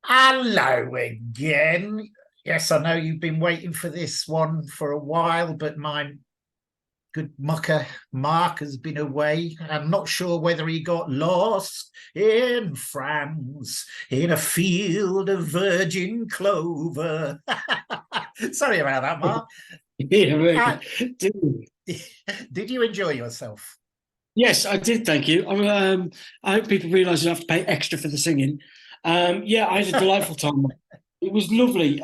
Hello again. Yes, I know you've been waiting for this one for a while, but my good mucker Mark has been away. I'm not sure whether he got lost in France in a field of virgin clover. Sorry about that, Mark. Yeah, Uh, right. Dude. did you enjoy yourself? Yes, I did. Thank you. I hope people realise you have to pay extra for the singing. Yeah, I had a delightful time. It was lovely.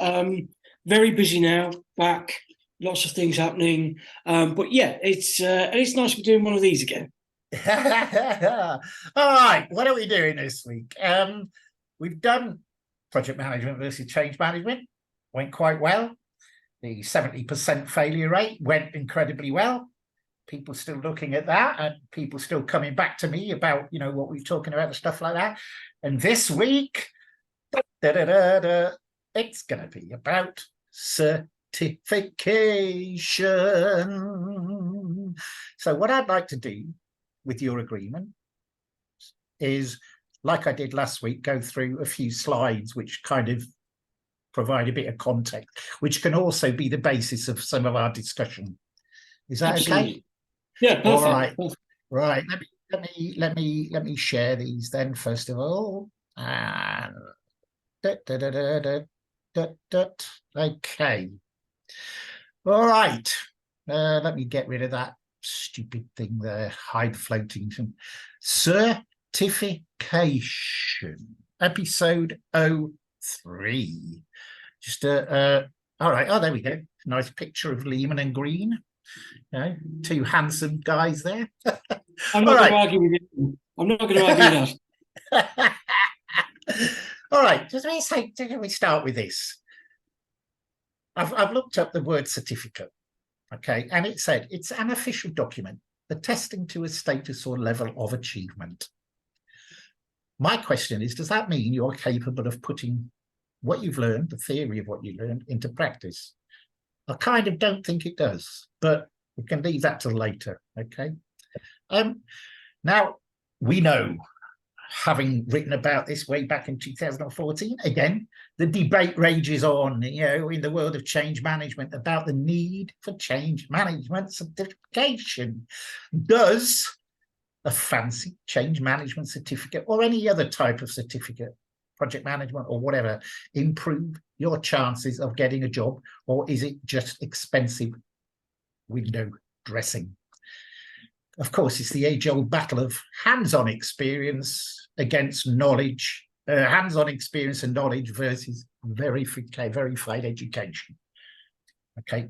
Very busy now. Back. Lots of things happening. But yeah, it's nice to be doing one of these again. All right, what are we doing this week? We've done project management versus change management. Went quite well. The 70% failure rate went incredibly well. People still looking at that and people still coming back to me about, what we're talking about and stuff like that. And this week, it's going to be about certification. So what I'd like to do, with your agreement, is, like I did last week, go through a few slides which kind of provide a bit of context, which can also be the basis of some of our discussion. Is that okay? Absolutely. Yeah, All perfect. right. Right. Let me share these then, first of all. And okay. All right. Let me get rid of that stupid thing there, hide floating. Certification, episode 03. Just all right. Oh, there we go. Nice picture of Leeman and Green. Two handsome guys there. I'm All not going to right. argue with you. I'm not going to argue with that. All right. Just let me start with this. I've looked up the word certificate. Okay, and it said it's an official document attesting to a status or level of achievement. My question is, does that mean you're capable of putting what you've learned, the theory of what you learned, into practice? I kind of don't think it does, but we can leave that till later. Okay. Now we know, having written about this way back in 2014, again, the debate rages on, in the world of change management about the need for change management certification. Does a fancy change management certificate or any other type of certificate, project management or whatever, improve your chances of getting a job, or is it just expensive window dressing? Of course, it's the age-old battle of hands-on experience against knowledge, hands-on experience and knowledge versus verified education. Okay.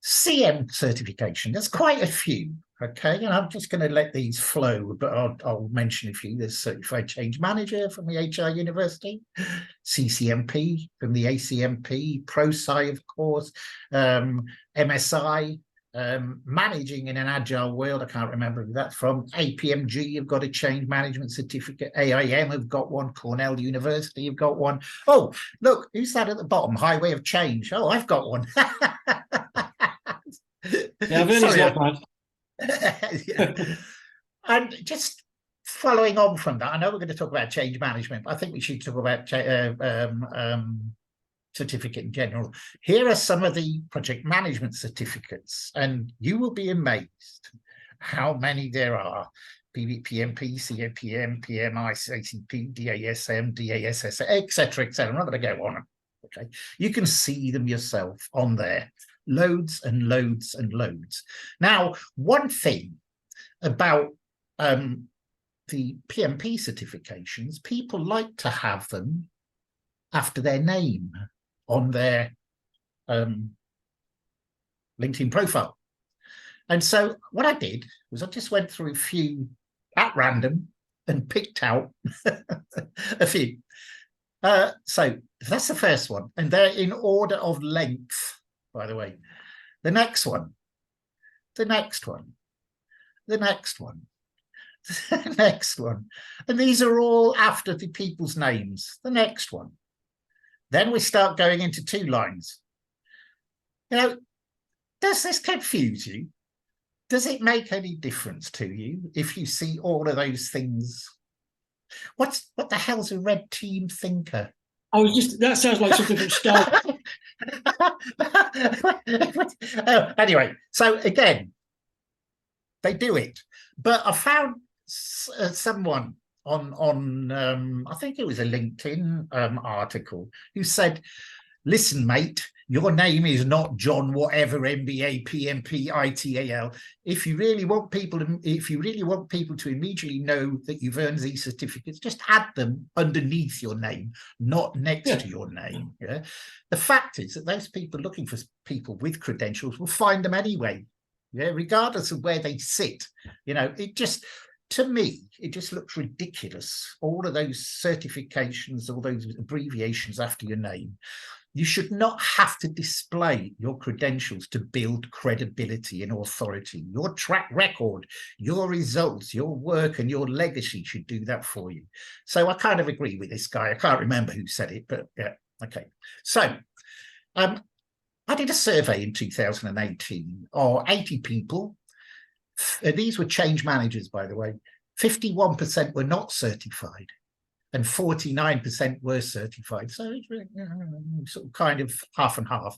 CM certification, there's quite a few. Okay, and I'm just going to let these flow, but I'll mention a few. There's Certified Change Manager from the HR University, CCMP from the ACMP, ProSci, of course, MSI, managing in an agile world. I can't remember who that's from. APMG have got a change management certificate. AIM have got one. Cornell University have got one. Oh, look, who's that at the bottom? Highway of Change. Oh, I've got one. Yeah, I've heard it's Sorry. not bad. Yeah. And just following on from that, I know we're going to talk about change management. I think we should talk about certificate in general. Here are some of the project management certificates, and you will be amazed how many there are. PMP, CAPM, PMI, CACP, DASM, DASS, etc., etc. I'm not going to go on. Okay, you can see them yourself on there. Loads and loads and loads. Now, one thing about the PMP certifications, people like to have them after their name on their LinkedIn profile. And so what I did was I just went through a few at random and picked out a few. So that's the first one. And they're in order of length, by the way. The next one, the next one, the next one, the next one. And these are all after the people's names. The next one. Then we start going into two lines. Does this confuse you? Does it make any difference to you if you see all of those things What the hell's a red team thinker? That sounds like something from Star Wars. Anyway, so again, they do it. But I found someone on I think it was a LinkedIn article who said, listen, mate, your name is not John whatever MBA PMP ITAL. If you really want people to immediately know that you've earned these certificates, just add them underneath your name, not next to your name. Yeah. The fact is that those people looking for people with credentials will find them anyway. Yeah, regardless of where they sit. To me, it just looks ridiculous. All of those certifications, all those abbreviations after your name. You should not have to display your credentials to build credibility and authority. Your track record, your results, your work and your legacy should do that for you. So I kind of agree with this guy. I can't remember who said it, but yeah, okay. So I did a survey in 2018 of 80 people. These were change managers, by the way. 51% were not certified and 49% were certified. So it's sort of kind of half and half.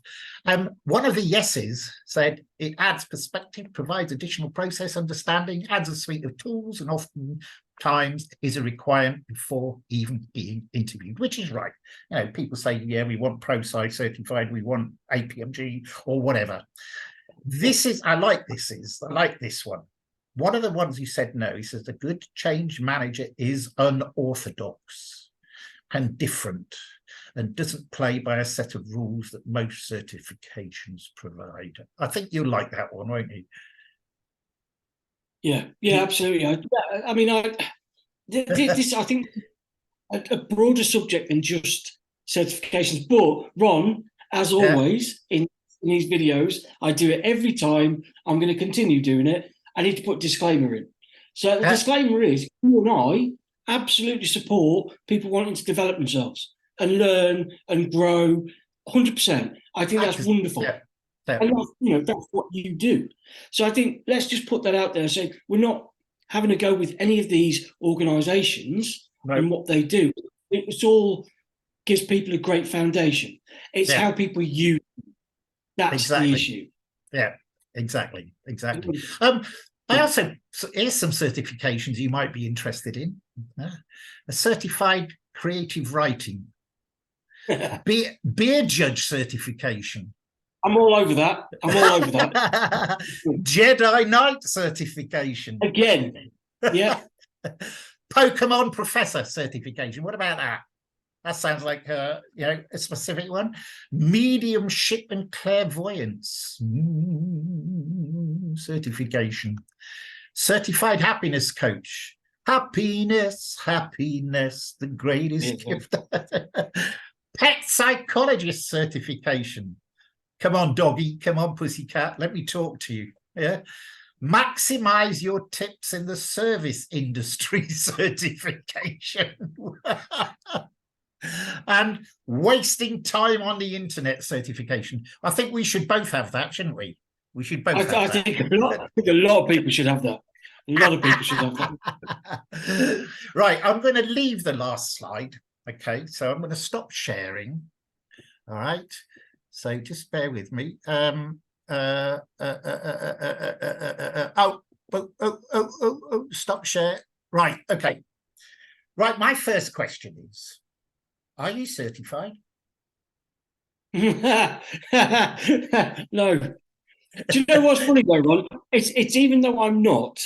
One of the yeses said it adds perspective, provides additional process understanding, adds a suite of tools, and oftentimes is a requirement before even being interviewed, which is right. People say, yeah, we want Prostate certified, we want APMG or whatever. I like this one. One of the ones you said no, he says the good change manager is unorthodox and different and doesn't play by a set of rules that most certifications provide. I think you'll like that one, won't you? Yeah, absolutely. This I think a broader subject than just certifications. But Ron, as always, in these videos, I do it every time. I'm going to continue doing it. I need to put disclaimer in. So the disclaimer is you and I absolutely support people wanting to develop themselves and learn and grow 100%. I think that's wonderful. Yeah. And that's what you do. So I think let's just put that out there and say we're not having a go with any of these organisations and what they do. It's all gives people a great foundation. It's how people use it. That's the issue. Yeah, exactly. I also, here's some certifications you might be interested in. A certified creative writing, beer judge certification. I'm all over that. Jedi Knight certification. Again, yeah. Pokemon professor certification. What about that? That sounds like a specific one. Mediumship and clairvoyance certification. Certified happiness coach. Happiness, the greatest gift. Pet psychologist certification. Come on, doggy. Come on, pussycat. Let me talk to you. Yeah. Maximize your tips in the service industry certification. And wasting time on the internet certification. I think we should both have that, shouldn't we? We should both have that. I think a lot of people should have that. A lot of people should have that. Right, I'm going to leave the last slide. Okay, so I'm going to stop sharing. All right, so just bear with me. Stop share. Right, okay. Right, my first question is, are you certified? No. Do you know what's funny though, Ron? It's even though I'm not,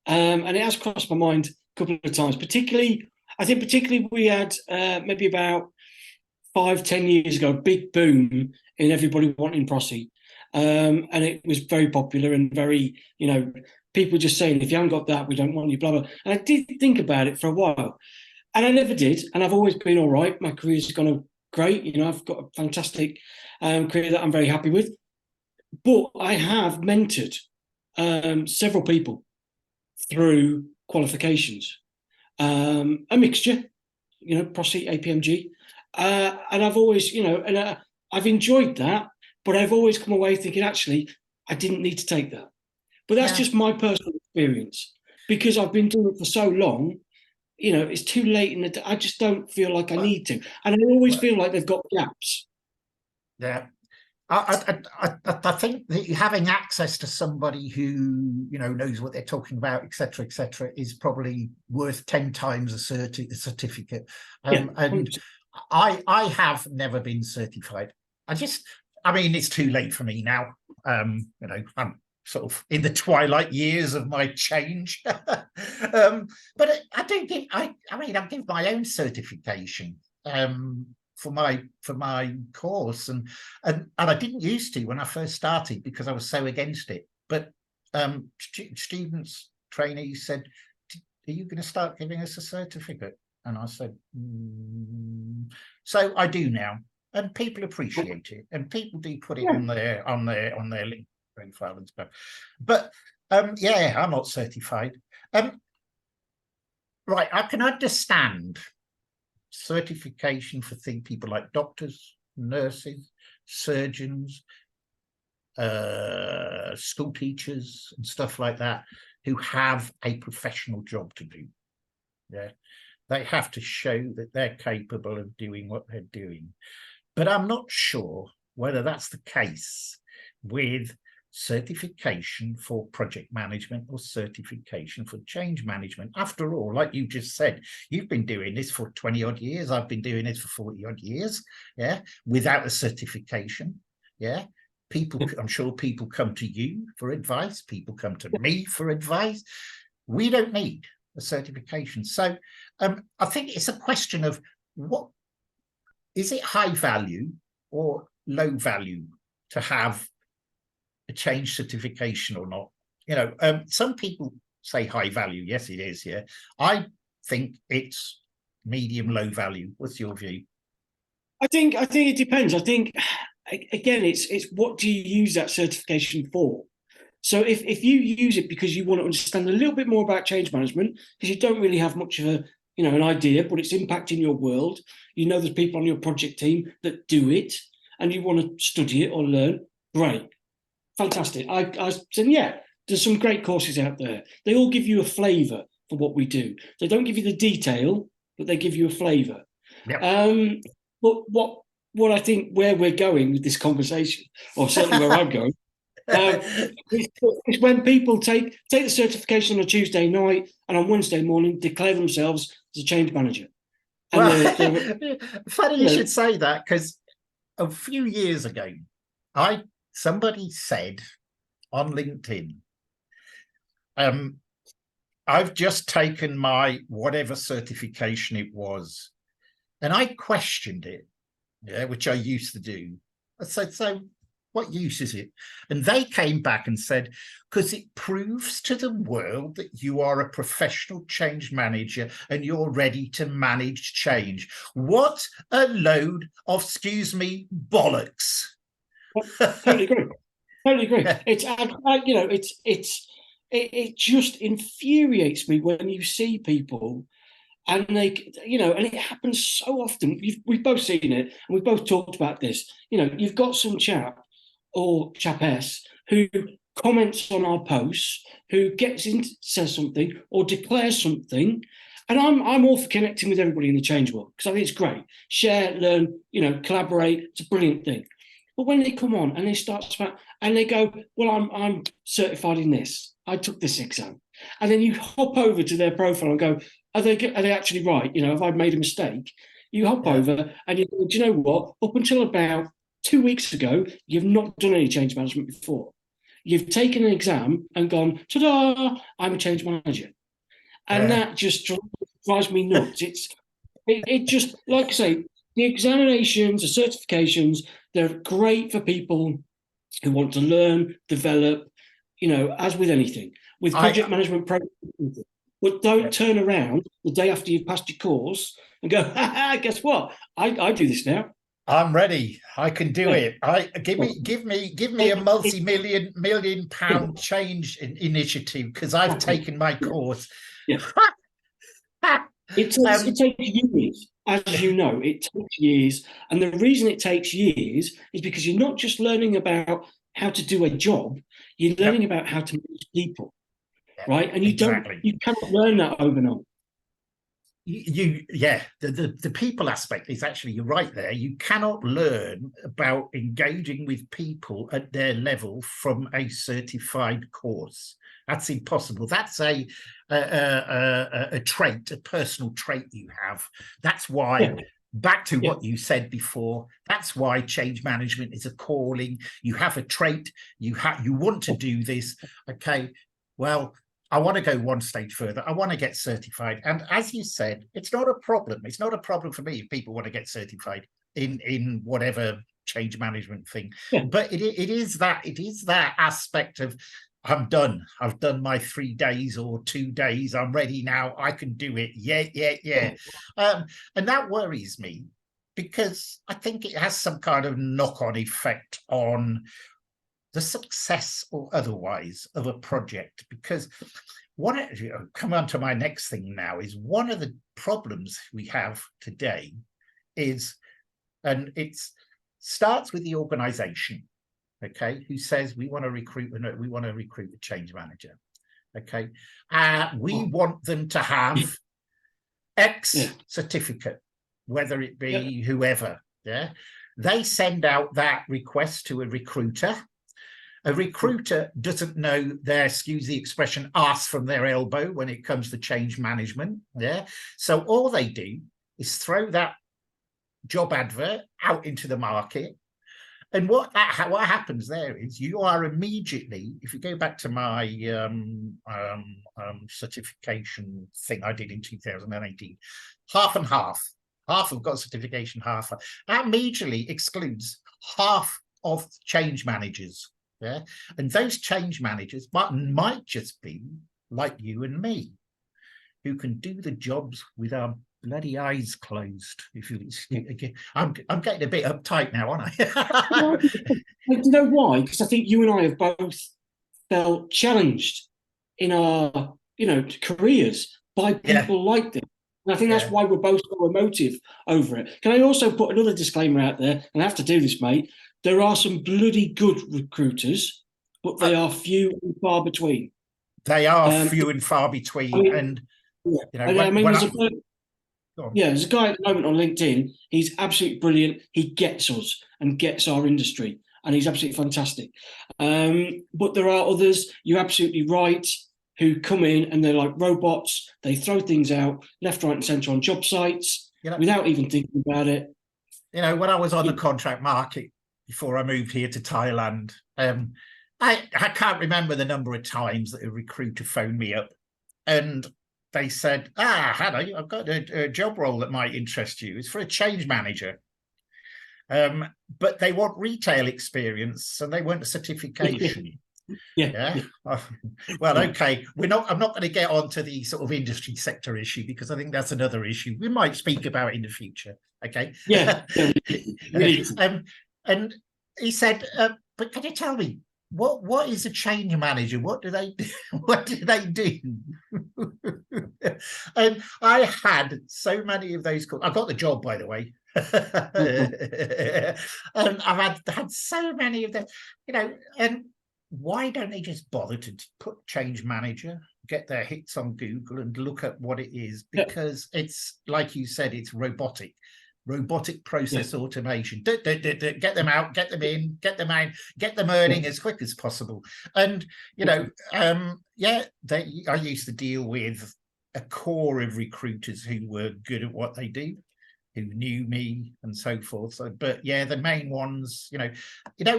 and it has crossed my mind a couple of times. Particularly we had maybe about 5-10 years ago a big boom in everybody wanting prostate, and it was very popular and very people just saying if you haven't got that we don't want you, blah blah. And I did think about it for a while. And I never did, and I've always been all right. My career's gone great. I've got a fantastic career that I'm very happy with. But I have mentored several people through qualifications, a mixture, prostate, APMG, and I've always, I've enjoyed that. But I've always come away thinking, actually, I didn't need to take that. But that's just my personal experience because I've been doing it for so long. it's too late in the day. I just don't feel like I need to. And I always feel like they've got gaps. Yeah. I think that having access to somebody who knows what they're talking about, etc., is probably worth 10 times a certificate. And 100%. I have never been certified. I mean, it's too late for me now. I'm sort of in the twilight years of my change. But I do give. I mean, I give my own certification. For my course, and I didn't used to when I first started because I was so against it. But students, trainees said, "Are you going to start giving us a certificate?" And I said, "So I do now," and people appreciate it, and people do put it on their LinkedIn profile and stuff. But yeah, I'm not certified. Right, I can understand certification for people like doctors, nurses, surgeons, school teachers and stuff like that, who have a professional job to do. Yeah, they have to show that they're capable of doing what they're doing. But I'm not sure whether that's the case with certification for project management or certification for change management. After all, like you just said, you've been doing this for 20 odd years. I've been doing this for 40 odd years. Yeah, without a certification. Yeah, I'm sure people come to you for advice. People come to me for advice. We don't need a certification. So I think it's a question of what is it, high value or low value to have a change certification or not? Some people say high value. Yes, it is. Yeah, I think it's medium low value. What's your view? I think it depends. I think again, it's what do you use that certification for? So if you use it because you want to understand a little bit more about change management, because you don't really have much of an idea, but it's impacting your world. There's people on your project team that do it, and you want to study it or learn. Great. Fantastic. I said, yeah, there's some great courses out there. They all give you a flavour for what we do. They don't give you the detail, but they give you a flavour. Yep. But what I think where we're going with this conversation, or certainly where I'm going, is when people take the certification on a Tuesday night and on Wednesday morning declare themselves as a change manager. And well, funny you should say that, because a few years ago, somebody said on LinkedIn, I've just taken my whatever certification it was, and I questioned it, which I used to do. I said, so what use is it? And they came back and said, because it proves to the world that you are a professional change manager and you're ready to manage change. What a load of, excuse me, bollocks. Totally agree. Totally agree. It just infuriates me when you see people and and it happens so often. We've both seen it and we've both talked about this. You've got some chap or chapess who comments on our posts, who gets in, says something or declares something. And I'm all for connecting with everybody in the change world because I think it's great. Share, learn, collaborate. It's a brilliant thing. But when they come on and they start and they go, well, I'm certified in this. I took this exam. And then you hop over to their profile and go, are they actually right? Have I made a mistake? You hop over and you go, do you know what? Up until about 2 weeks ago, you've not done any change management before. You've taken an exam and gone, ta-da, I'm a change manager. And that just drives me nuts. It just, like I say, the examinations, the certifications, they're great for people who want to learn, develop, as with anything, with project management programs. But don't turn around the day after you've passed your course and go, guess what? I do this now. I'm ready. I can do it. Give me a multi-million pound change initiative because I've taken my course. Yeah. It takes years, as you know. It takes years, and the reason it takes years is because you're not just learning about how to do a job; you're learning about how to manage people, right? And you cannot learn that overnight. the people aspect is actually, you're right there. You cannot learn about engaging with people at their level from a certified course. That's impossible. That's a trait, a personal trait you have. That's why, back to what you said before, that's why change management is a calling. You have a trait, you want to do this. Okay, well, I want to go one stage further. I want to get certified. And as you said, it's not a problem. It's not a problem for me if people want to get certified in whatever change management thing. But it is that aspect of, I'm done. I've done my 3 days or 2 days. I'm ready now. I can do it. Yeah. And that worries me, because I think it has some kind of knock-on effect on the success or otherwise of a project. Because come on to my next thing now, is one of the problems we have today is, and it starts with the organization, okay, who says we want to recruit a change manager. Okay, we want them to have X certificate, whether it be whoever. They send out that request to a recruiter. A recruiter doesn't know their, excuse the expression, arse from their elbow when it comes to change management. So all they do is throw that job advert out into the market. And what happens there is, you are immediately, if you go back to my certification thing I did in 2018, half and half have got certification, half. That immediately excludes half of change managers. And those change managers might just be like you and me, who can do the jobs with our bloody eyes closed. I'm getting a bit uptight now, aren't I? You know why? Because I think you and I have both felt challenged in our, careers by people like this. And I think that's why we're both so emotive over it. Can I also put another disclaimer out there? And I have to do this, mate. There are some bloody good recruiters, but they are few and far between. They are few and far between. There's a guy at the moment on LinkedIn. He's absolutely brilliant. He gets us and gets our industry, and he's absolutely fantastic. But there are others, you're absolutely right, who come in and they're like robots. They throw things out left, right, and centre on job sites without even thinking about it. When I was on the contract market before I moved here to Thailand, I can't remember the number of times that a recruiter phoned me up and they said, Hannah, I've got a job role that might interest you. It's for a change manager. But they want retail experience and they want a certification. Well, okay. I'm not going to get onto the sort of industry sector issue, because I think that's another issue we might speak about in the future. Okay. And he said, but can you tell me, what is a change manager? What do they do? What do they do? And I had so many of those calls. I got the job, by the way. And I've had so many of them, and why don't they just bother to put change manager, get their hits on Google and look at what it is? Because it's, like you said, it's robotic process automation. Get them out, get them in, get them out, get them earning as quick as possible. And I used to deal with a core of recruiters who were good at what they do, who knew me and so forth. So, but the main ones, you know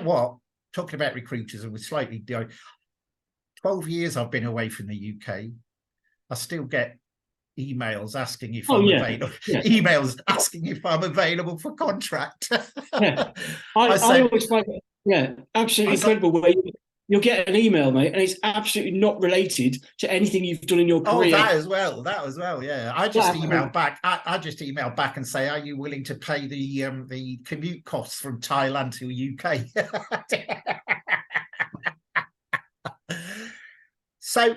what? Talking about recruiters, and with slightly 12 years I've been away from the UK. I still get emails asking if I'm available. Emails asking if I'm available for contract. I always find it, absolutely incredible. Where you'll get an email, mate, and it's absolutely not related to anything you've done in your career. That as well. Yeah, I just email back. I just email back and say, "Are you willing to pay the commute costs from Thailand to UK?" So,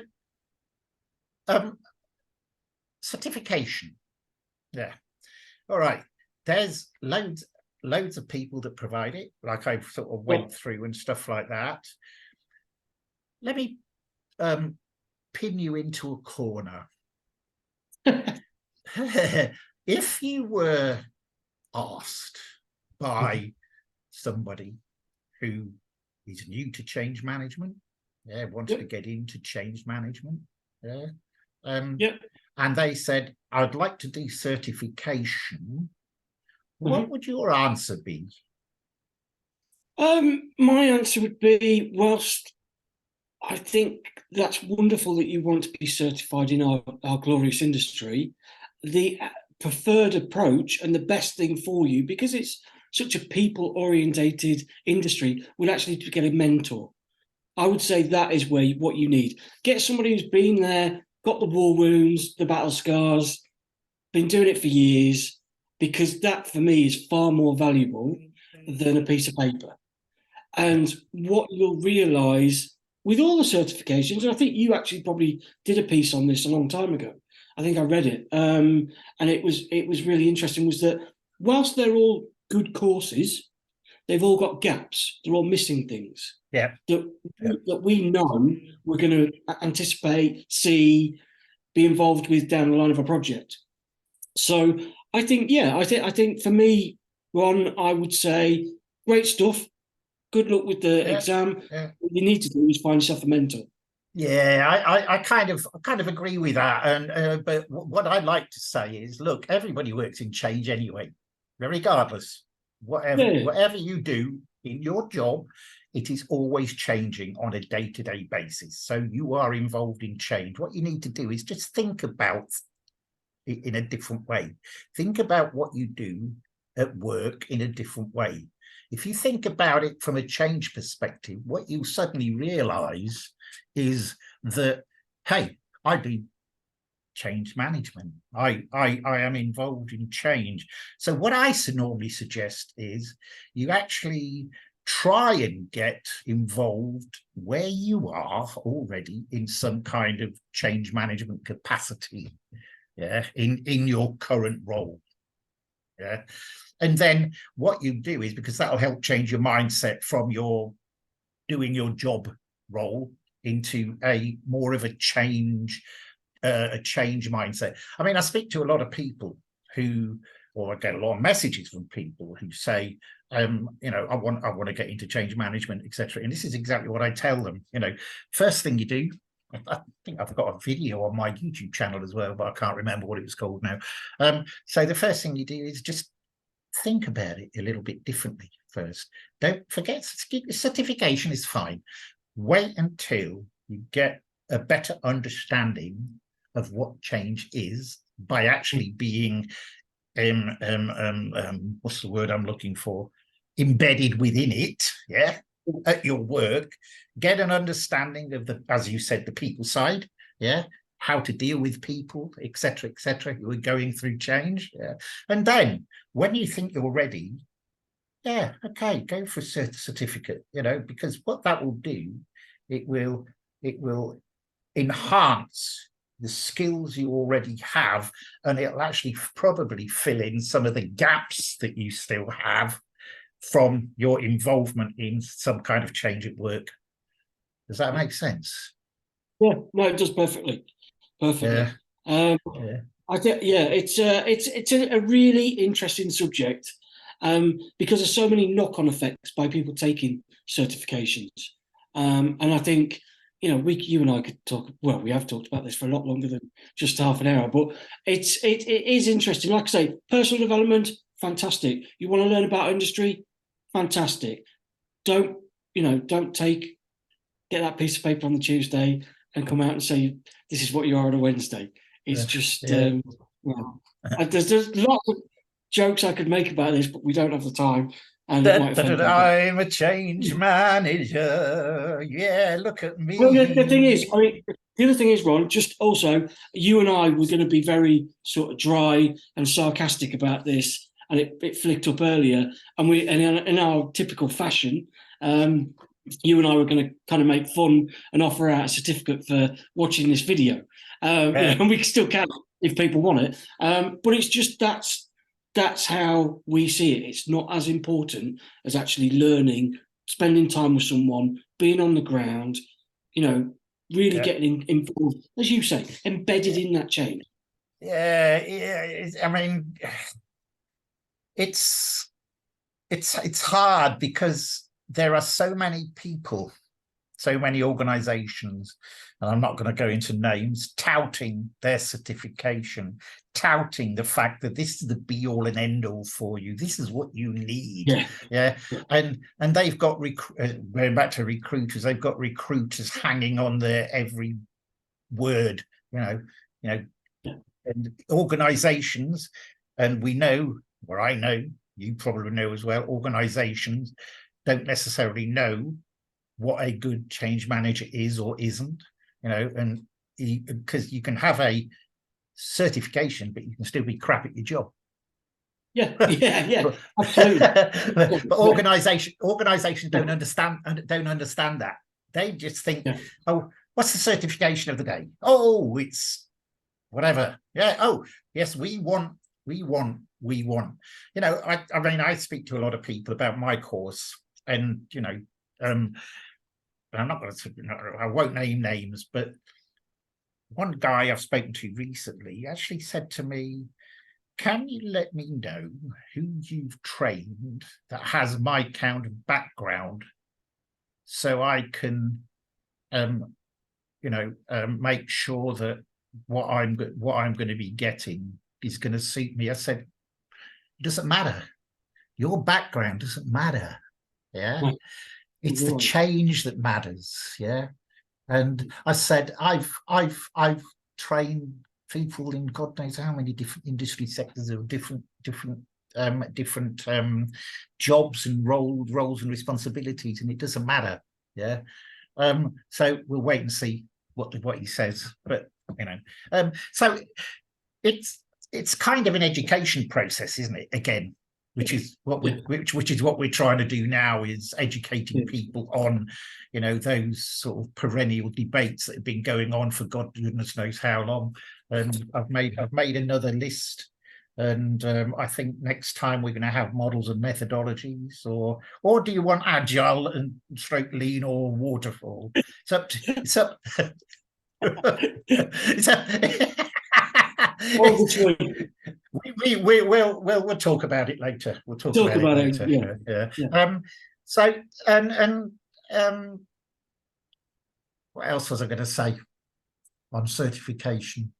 certification. All right. There's loads of people that provide it, like I've sort of went through and stuff like that. Let me pin you into a corner. if you were asked by somebody who is new to change management, wants to get into change management, and they said, I'd like to do certification, what would your answer be? My answer would be, whilst I think that's wonderful that you want to be certified in our glorious industry, the preferred approach and the best thing for you, because it's such a people-orientated industry, would actually to get a mentor. I would say that is what you need. Get somebody who's been there, got the war wounds, the battle scars, been doing it for years, because that for me is far more valuable than a piece of paper. And what you'll realise with all the certifications, and I think you actually probably did a piece on this a long time ago. I think I read it, and it was really interesting. Was that whilst they're all good courses, they've all got gaps. They're all missing things. That we know we're going to anticipate, see, be involved with down the line of a project. So I think, I think for me, Ron, I would say great stuff. Good luck with the exam. What you need to do is find yourself a mentor. I kind of agree with that. And but what I like to say is, look, everybody works in change anyway, regardless. Whatever you do in your job, it is always changing on a day-to-day basis. So you are involved in change. What you need to do is just think about it in a different way. Think about what you do at work in a different way. If you think about it from a change perspective, what you suddenly realize is that, hey, I do change management. I am involved in change. So what I normally suggest is you actually try and get involved where you are already in some kind of change management capacity, in your current role. And then what you do is, because that'll help change your mindset from your doing your job role into a more of a change mindset. I mean, I speak to a lot of people or I get a lot of messages from people who say, I want to get into change management, etc. And this is exactly what I tell them. First thing you do, I think I've got a video on my YouTube channel as well, but I can't remember what it was called now. So the first thing you do is just think about it a little bit differently first. Don't forget, certification is fine. Wait until you get a better understanding of what change is by actually being, what's the word I'm looking for? Embedded within it, at your work. Get an understanding of as you said, the people side, how to deal with people, etc., who are going through change. And then when you think you're ready, go for a certificate, because what that will do, it will enhance the skills you already have, and it'll actually probably fill in some of the gaps that you still have from your involvement in some kind of change at work. Does that make sense? Yeah, no, it does perfectly. I think it's a really interesting subject, because there's so many knock-on effects by people taking certifications, and I think you and I could talk. Well, we have talked about this for a lot longer than just half an hour, but it is interesting. Like I say, personal development, fantastic. You want to learn about industry, fantastic. Don't get that piece of paper on the Tuesday and come out and say this is what you are on a Wednesday. It's there's lots of jokes I could make about this, but we don't have the time. And I'm a change manager. Yeah, look at me. Well, the thing is, the other thing is, Ron, just also, you and I were going to be very sort of dry and sarcastic about this, and it flicked up earlier, and in our typical fashion, you and I were going to kind of make fun and offer out a certificate for watching this video. And we still can if people want it. But it's just that's how we see it. It's not as important as actually learning, spending time with someone, being on the ground, really getting involved, as you say, embedded in that change. I mean, it's it's hard because there are so many people, so many organizations, and I'm not going to go into names, touting their certification, touting the fact that this is the be all and end all for you. This is what you need. Yeah. And they've got going back to recruiters, they've got recruiters hanging on their every word, and organizations, and we know, or I know, you probably know as well, organizations don't necessarily know what a good change manager is or isn't, and because you can have a certification, but you can still be crap at your job. Yeah, absolutely. But organizations don't understand that. They just think, oh, what's the certification of the day? Oh, it's whatever. Yeah. Oh, yes, we want. I mean, I speak to a lot of people about my course, and I'm not going to. I won't name names, but one guy I've spoken to recently actually said to me, "Can you let me know who you've trained that has my kind of background, so I can, make sure that what I'm going to be getting is going to suit me?" I said, "It doesn't matter. Your background doesn't matter. Yeah, it's the change that matters. Yeah." And I said, I've trained people in God knows how many different industry sectors of different jobs and roles and responsibilities, and it doesn't matter. Yeah. So we'll wait and see what he says. But so it's kind of an education process, isn't it? Again, which is what we're trying to do now, is educating people on, those sort of perennial debates that have been going on for God goodness knows how long. And I've made another list, and I think next time we're going to have models and methodologies, or do you want agile and stroke lean or waterfall? It's up. We'll talk about it later. We'll talk about it later. Yeah. So what else was I going to say on certification?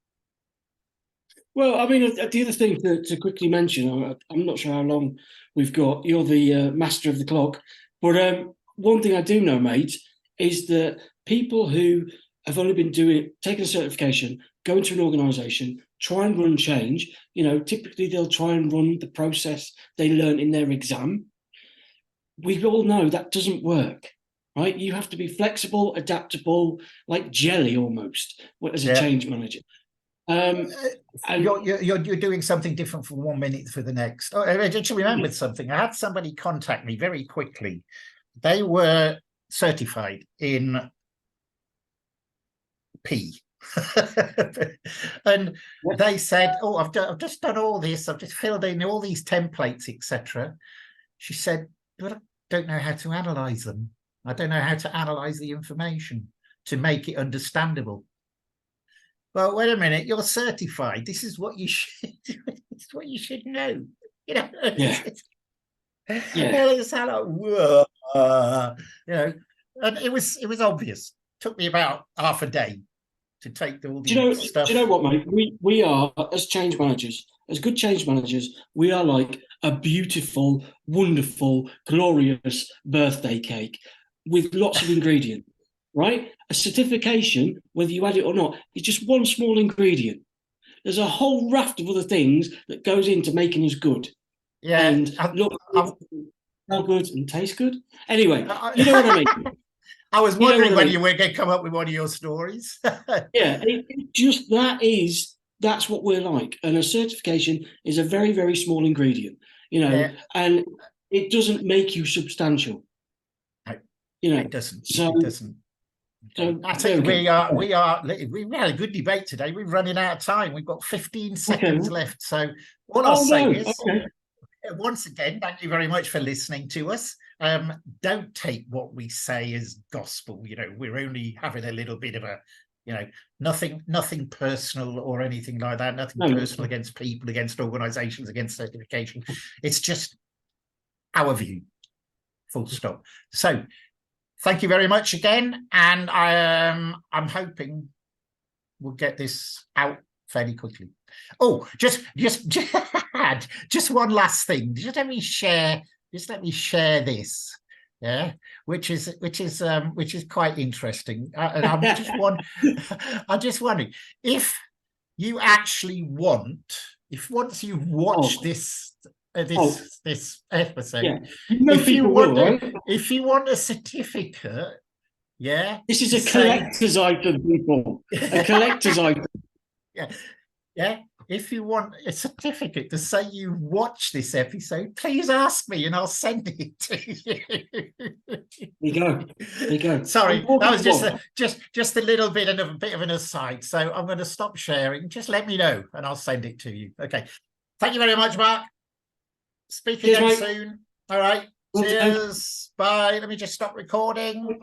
Well, I mean, the other thing to quickly mention, I'm not sure how long we've got. You're the master of the clock, but one thing I do know, mate, is that people who have only been taking a certification, go into an organisation, try and run change. Typically they'll try and run the process they learn in their exam. We all know that doesn't work, right? You have to be flexible, adaptable, like jelly almost, as a change manager. You're doing something different from 1 minute for the next. Oh, I just remembered something. I had somebody contact me very quickly. They were certified in P. And they said, "Oh, I've just done all this. I've just filled in all these templates, etc." She said, "But I don't know how to analyze them. I don't know how to analyze the information to make it understandable." Well, wait a minute. You're certified. This is what you should. It's what you should know. It's like, whoa, and it was obvious. Took me about half a day to take all the stuff. Do you know what, mate? We are, as change managers, as good change managers, we are like a beautiful, wonderful, glorious birthday cake with lots of ingredients, right? A certification, whether you add it or not, is just one small ingredient. There's a whole raft of other things that goes into making us good. Yeah. And look, smell good and taste good. Anyway, you know what I mean? I was wondering when you were going to come up with one of your stories. That's what we're like. And a certification is a very, very small ingredient, and it doesn't make you substantial. It doesn't. It doesn't. So I think we had a good debate today. We're running out of time. We've got 15 seconds left. So all I'll say is, once again, thank you very much for listening to us. Don't take what we say as gospel. We're only having a little bit of a You know, nothing personal or anything like that. Nothing No. personal against people, against organisations, against certification. It's just our view. Full stop. So, thank you very much again, and I'm hoping we'll get this out fairly quickly. Oh, just one last thing. Just let me share this. Yeah, which is quite interesting. And I'm just wondering if you actually once you've watched this episode, Yeah, people will, right? if you want a certificate, yeah, this is a collector's item, people. A collector's item. Yeah. If you want a certificate to say you watched this episode, please ask me and I'll send it to you. There you go. Sorry, that was just a little bit of an aside. So I'm going to stop sharing. Just let me know and I'll send it to you. Okay. Thank you very much, Mark. Speak again soon. All right. Cheers. Bye. Let me just stop recording.